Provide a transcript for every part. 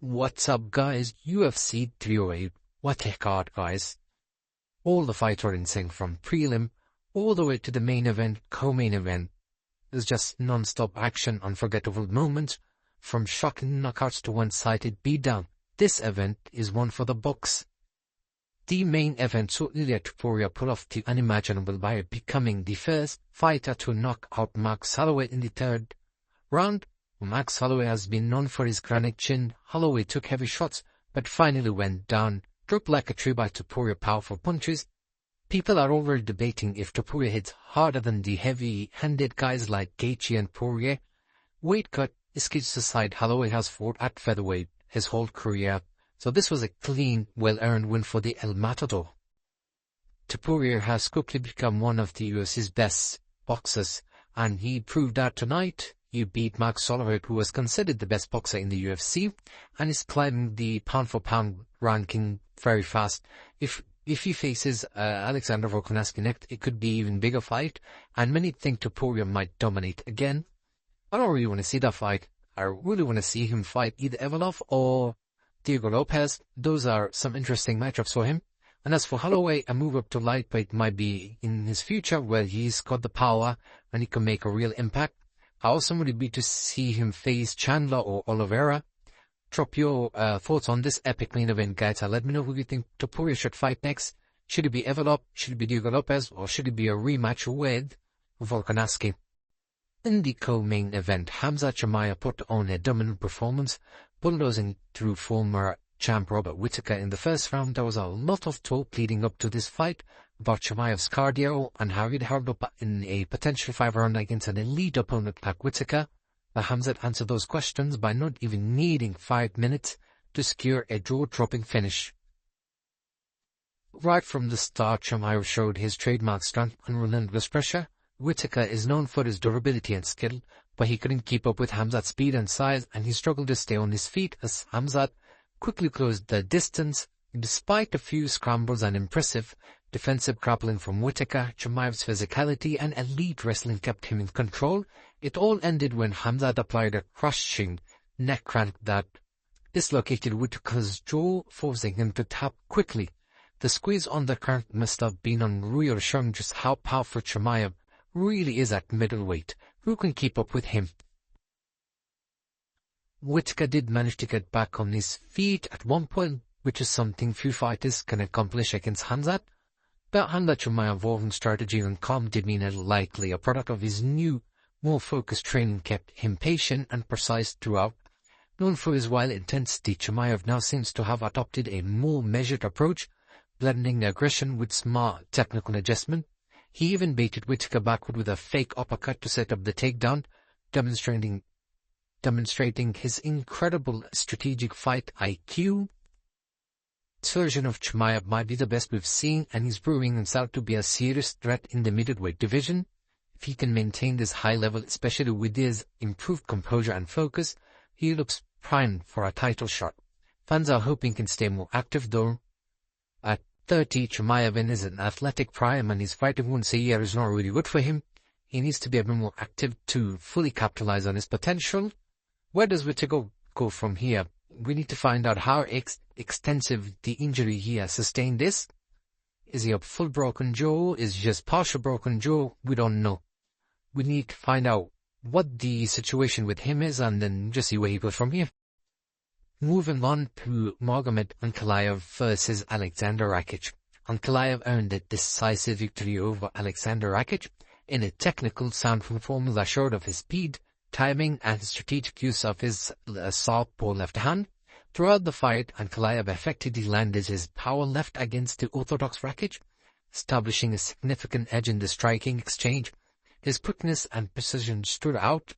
What's up guys, UFC 308, what a card guys. All the fights are insane from prelim all the way to the main event, co-main event. There's just non-stop action, unforgettable moments, from shocking knockouts to one-sided beatdown. This event is one for the books. The main event saw Ilia Topuria pull off the unimaginable by becoming the first fighter to knock out Max Holloway in the third round. Max Holloway has been known for his granite chin. Holloway took heavy shots, but finally went down, dropped like a tree by Topuria powerful punches. People are already debating if Topuria hits harder than the heavy-handed guys like Gaethje and Poirier. Weight cut is kids aside, Holloway has fought at featherweight his whole career, so this was a clean, well-earned win for the El Matador. Topuria has quickly become one of the UFC's best boxers, and he proved that tonight. He beat Max Holloway, who was considered the best boxer in the UFC, and is climbing the pound-for-pound ranking very fast. If he faces Alexander Volkanovski next, it could be even bigger fight, and many think Topuria might dominate again. I don't really want to see that fight. I really want to see him fight either Evolov or Diego Lopez. Those are some interesting matchups for him. And as for Holloway, a move up to lightweight might be in his future, where he's got the power and he can make a real impact. How awesome would it be to see him face Chandler or Oliveira? Drop your thoughts on this epic main event, guys. Let me know who you think Topuria should fight next. Should it be Evolov? Should it be Diego Lopez? Or should it be a rematch with Volkanovski? In the co-main event, Khamzat Chimaev put on a dominant performance, bulldozing through former champ Robert Whittaker in the first round. There was a lot of talk leading up to this fight about Chimaev's cardio and how he'd held up in a potential 5-round against an elite opponent like Whittaker. But Khamzat answered those questions by not even needing 5 minutes to secure a jaw-dropping finish. Right from the start, Chimaev showed his trademark strength and relentless pressure. Whittaker is known for his durability and skill, but he couldn't keep up with Khamzat's speed and size, and he struggled to stay on his feet as Khamzat quickly closed the distance. Despite a few scrambles and impressive defensive grappling from Whittaker, Chimaev's physicality and elite wrestling kept him in control. It all ended when Khamzat applied a crushing neck crank that dislocated Whittaker's jaw, forcing him to tap quickly. The squeeze on the crank must have been unreal, showing just how powerful Chimaev really is at middleweight. Who can keep up with him? Whittaker did manage to get back on his feet at one point, which is something few fighters can accomplish against Khamzat. But Khamzat Chimaev's evolving strategy and calm demeanor, likely a product of his new, more focused training, kept him patient and precise throughout. Known for his wild intensity, Chimaev now seems to have adopted a more measured approach, blending aggression with smart technical adjustment. He even baited Whittaker backward with a fake uppercut to set up the takedown, demonstrating his incredible strategic fight IQ. This version of Chimaev might be the best we've seen, and he's proving himself to be a serious threat in the middleweight division. If he can maintain this high level, especially with his improved composure and focus, he looks primed for a title shot. Fans are hoping he can stay more active though. At 30, Chimaev is an athletic prime, and his fighting once a year is not really good for him. He needs to be a bit more active to fully capitalize on his potential. Where does Whittaker go from here? We need to find out how extensive the injury he has sustained is. Is he a full broken jaw? Is he just partial broken jaw? We don't know. We need to find out what the situation with him is, and then just see where he goes from here. Moving on to Magomed Ankalaev versus Alexander Rakic. Ankalaev earned a decisive victory over Alexander Rakic in a technical, sound performance that showed of his speed, timing, and strategic use of his southpaw left hand. Throughout the fight, Ankalaev effectively landed his power left against the orthodox Rakic, establishing a significant edge in the striking exchange. His quickness and precision stood out,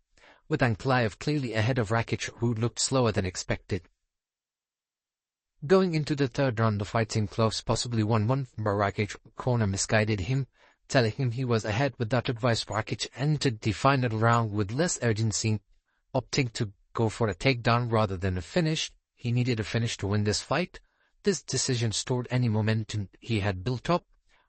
with Ankalaev clearly ahead of Rakic, who looked slower than expected. Going into the third round, the fight seemed close, possibly 1-1, but Rakic's corner misguided him, telling him he was ahead. With that advice, Rakic entered the final round with less urgency, opting to go for a takedown rather than a finish. He needed a finish to win this fight. This decision stored any momentum he had built up,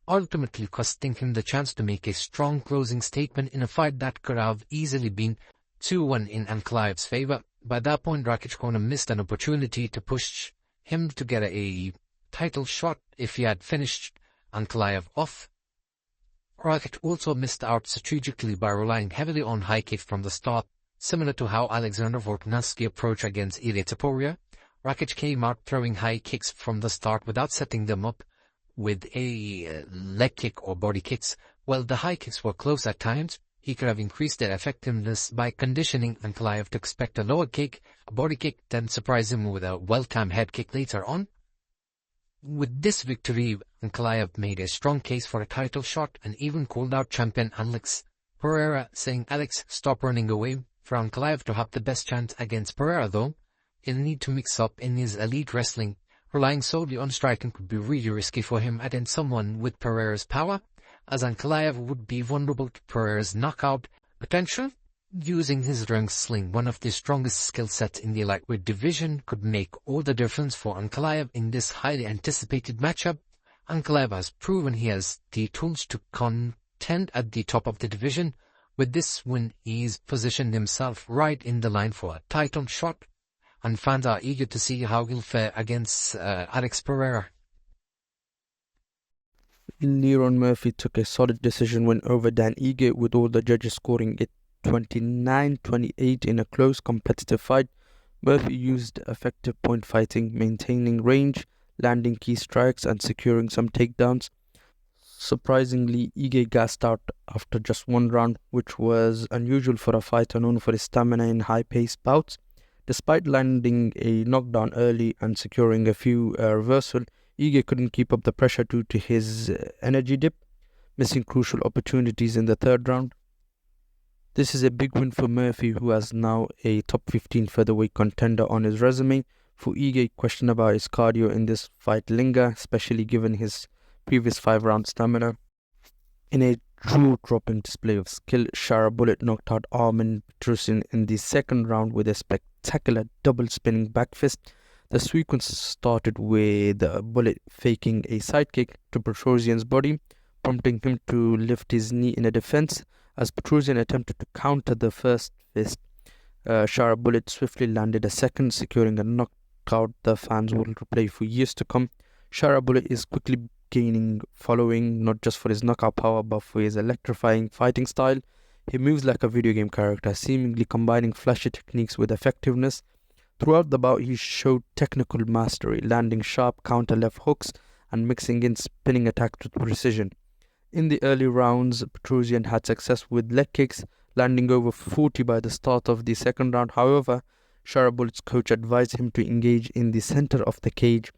ultimately costing him the chance to make a strong closing statement in a fight that could have easily been 2-1 in Ankalaev's favor. By that point, Rakic missed an opportunity to push him to get a title shot if he had finished Ankalaev off. Rakic also missed out strategically by relying heavily on high kicks from the start, similar to how Alexander Volkanovski approached against Ilia Topuria. Rakic came out throwing high kicks from the start without setting them up with a leg kick or body kicks. While the high kicks were close at times, he could have increased their effectiveness by conditioning Ankalaev to expect a lower kick, a body kick, then surprise him with a well-timed head kick later on. With this victory, Ankalaev made a strong case for a title shot and even called out champion Alex Pereira, saying, "Alex, stop running away." For Ankalaev to have the best chance against Pereira, though, he'll need to mix up in his elite wrestling. Relying solely on striking could be really risky for him against someone with Pereira's power, as Ankalaev would be vulnerable to Pereira's knockout potential. Using his ring sling, one of the strongest skill sets in the lightweight division, could make all the difference for Ankalaev in this highly anticipated matchup. Ankalaev has proven he has the tools to contend at the top of the division. With this win, he's positioned himself right in the line for a title shot, and fans are eager to see how he'll fare against Alex Pereira. Leron Murphy took a solid decision win over Dan Ige, with all the judges scoring it 29-28 in a close competitive fight. Murphy used effective point fighting, maintaining range, landing key strikes and securing some takedowns. Surprisingly, Ige gassed out after just one round, which was unusual for a fighter known for his stamina in high-paced bouts. Despite landing a knockdown early and securing a few reversals, Ige couldn't keep up the pressure due to his energy dip, missing crucial opportunities in the third round. This is a big win for Murphy, who has now a top 15 featherweight contender on his resume. For Ige, question about his cardio in this fight linger, especially given his previous 5-round stamina. In a jaw-dropping display of skill, Shara Bullet knocked out Armin Petrosian in the second round with a spectacular double-spinning back fist. The sequence started with Bullet faking a sidekick to Petrosian's body, prompting him to lift his knee in a defense. As Petrosian attempted to counter the first fist, Shara Bullet swiftly landed a second, securing a knockout the fans will replay for years to come. Shara Bullet is quickly gaining following, not just for his knockout power but for his electrifying fighting style. He moves like a video game character, seemingly combining flashy techniques with effectiveness. Throughout the bout, he showed technical mastery, landing sharp counter left hooks and mixing in spinning attacks with precision. In the early rounds, Petrosian had success with leg kicks, landing over 40 by the start of the second round. However, Shara Bullet's coach advised him to engage in the center of the cage,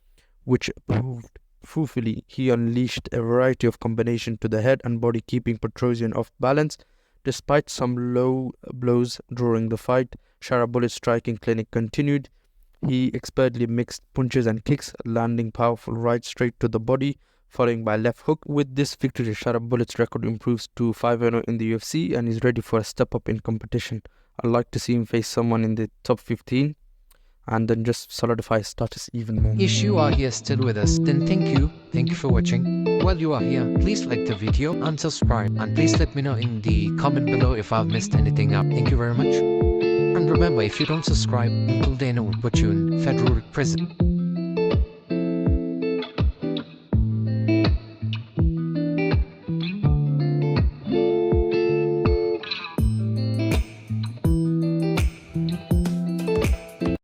which proved fruitfully. He unleashed a variety of combinations to the head and body, keeping Petrosian off balance. Despite some low blows during the fight, Shara Bullet's striking clinic continued. He expertly mixed punches and kicks, landing powerful rights straight to the body, following by left hook. With this victory, Shara Bullet's record improves to 5-0 in the UFC and is ready for a step up in competition. I'd like to see him face someone in the top 15 and then just solidify his status even more. If you are here still with us, then thank you for watching. While you are here, please like the video and subscribe, and please let me know in the comment below if I've missed anything up. Thank you very much. And remember, if you don't subscribe, until then I will put you in federal prison.